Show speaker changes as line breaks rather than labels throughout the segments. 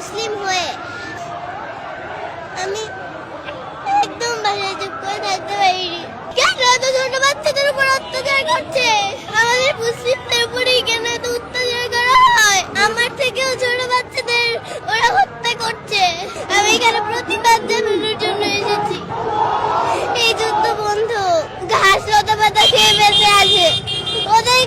মুসলিম হয়ে আমি একদম বাসায় চুপ করে থাকতে পারিনি। কেন এত ছোট বাচ্চাদের উপর অত্যাচার করছে? আমাদের মুসলিমদের উপরেই কেন এত অত্যাচার করা হয়? আমার থেকেও ছোট বাচ্চাদের ওরা হত্যা করছে। আমি এখানে প্রতিবাদ জানানোর জন্য এসেছি। এই যুদ্ধ বন্ধ। ঘাস লতা পাতা খেয়ে বেঁচে আছে, ওদের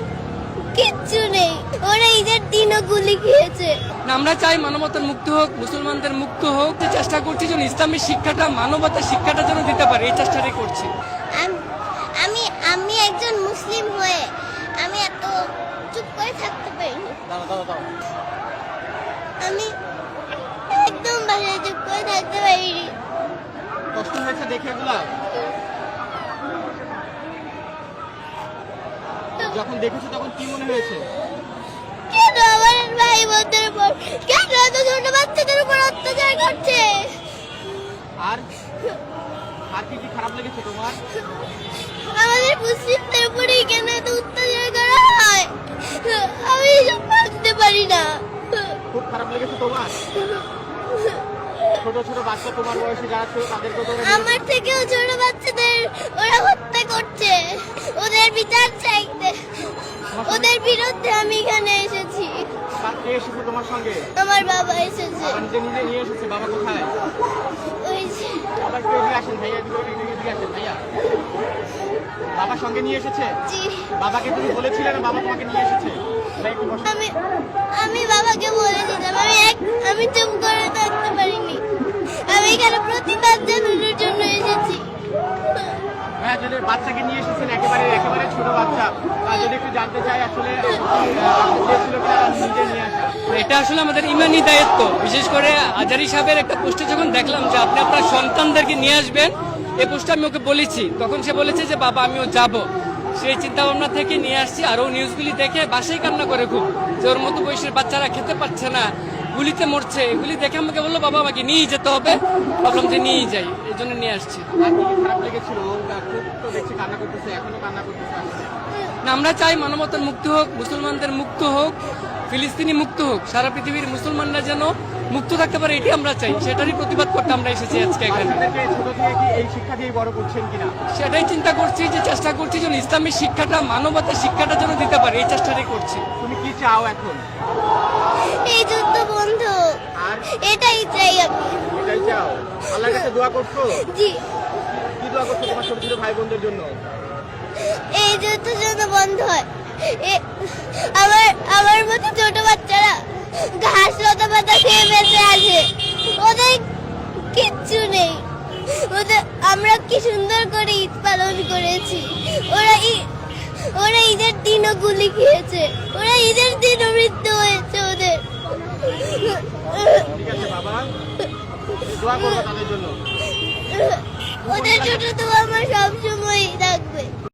কিচ্ছু নেই। ওরা ঈদের দিনও গুলি খেয়েছে।
আমরা চাই মানবতার মুক্ত হোক, মুসলমানদের মুক্ত হোক। যে চেষ্টা করছি যেন ইসলামের শিক্ষাটা, মানবতার শিক্ষাটা যেন দিতে পারে, এই চেষ্টাটাই করছি।
আমি আমি একজন মুসলিম হয়ে আমি এত চুপ করে থাকতে পারিনি। আমি একদম বাসায় চুপ করে থাকতে পারিনি।
কষ্ট হয়েছে দেখে এগুলা? যখন দেখেছো তখন কি মনে হয়েছে?
কেন আমার ভাই বোনদের উপর, কেন এত ছোট বাচ্চাদের উপর অত্যাচার করছে?
আর আর কি কি খারাপ লেগেছে তোমার?
আমাদের মুসলিমদের উপরেই কেন এত অত্যাচার করা হয়? আমি এসব মানতে পারি না।
খুব খারাপ লেগেছে তোমার? ছোট ছোট বাচ্চা তোমার বয়সে যারা ছিল তাদেরকে তো
আমার থেকেও ছোট বাচ্চাদের ওরা হত্যা করছে। ওদের বিচার চাইতে, ওদের বিরুদ্ধে আমি এখানে এসেছি।
কে এসেছে তোমার সঙ্গে?
আমার বাবা এসেছে।
নিজে নিজে নিয়ে এসেছে? বাবা কোথায়?
ওই যে
বাবা একটু এদিকে আসেন ভাইয়া, এদিকে আসেন ভাইয়া। বাবার সঙ্গে নিয়ে এসেছে?
জি।
বাবাকে তুমি বলেছিলে না বাবা তোমাকে নিয়ে এসেছে? ভাই একটু বসো।
আমি বাবাকে বলেছিলাম। আমি চুপ করে থাকতে পারিনি। আমি এখানে প্রতিবাদ জানানোর জন্য এসেছি।
হ্যাঁ, যদি বাচ্চাকে নিয়ে এসেছেন একেবারে ছোট বাচ্চা, যদি একটু জানতে চাই আসলে নিজে নিয়ে আসা।
এটা আসলে আমাদের ইমানি দায়িত্ব। বিশেষ করে আজারি সাহেবের একটা পোস্টে যখন দেখলাম যে আপনি আপনার সন্তানদেরকে নিয়ে আসবেন, এই পোস্টে আমি ওকে বলেছি, তখন সে বলেছে যে বাবা আমিও যাব। সেই চিন্তা ভাবনা থেকে নিয়ে আসছি। আর ও নিউজগুলি দেখে বাসায় কান্না করে খুব, যে ওর মতো বয়সের বাচ্চারা খেতে পারছে না, গুলিতে মরছে। এগুলি দেখে আমাকে বললো বাবা আমাকে নিয়ে যেতে হবে। ভাবলাম যে নিয়ে যাই, এই জন্য নিয়ে আসছি।
আর কি কি খারাপ লেগেছিল? খুব তো দেখছি কান্না করতেছে, এখনো কান্না করতেছে।
না, আমরা চাই মানবতার মুক্ত হোক, মুসলমানদের মুক্ত হোক, ফিলিস্তিনি মুক্ত হোক, সারা পৃথিবীর মুসলমানরা যেন মুক্ত থাকতে পারে, এটি আমরা চাই। সেটারই প্রতিবাদ করতে আমরা এসেছি আজকে এখানে।
ছোট থেকে কি এই শিক্ষা দিয়ে বড় করছেন কিনা?
সেটাই চিন্তা করছি, যে চেষ্টা করছি যেন ইসলামের শিক্ষাটা, মানবতার শিক্ষাটা যেন দিতে পারে, এই চেষ্টাটাই করছি।
তুমি কি চাও এখন?
এই যুদ্ধ বন্ধ।
আর
এটাই চাই আমি।
এটাই চাও? আল্লাহর কাছে দোয়া করছো?
জি।
কি দোয়া করছো তোমার ছোট ছোট ভাই বোনদের জন্য?
এই যুদ্ধ যেন বন্ধ হয়। আমার মতো ছোট বাচ্চারা ঘাস লতা পাতা খেয়ে বেঁচে আছে, ওদের কিচ্ছু নেই। আমরা কি সুন্দর করে ঈদ পালন করেছি। ওরা ঈদের দিনও গুলি খেয়েছে। ওরা ঈদের দিনও মৃত্যু হয়েছে ওদের।
ঠিক আছে বাবা, দোয়া করবো তাদের জন্য।
ওদের জন্য তো আমার সবসময় থাকবে।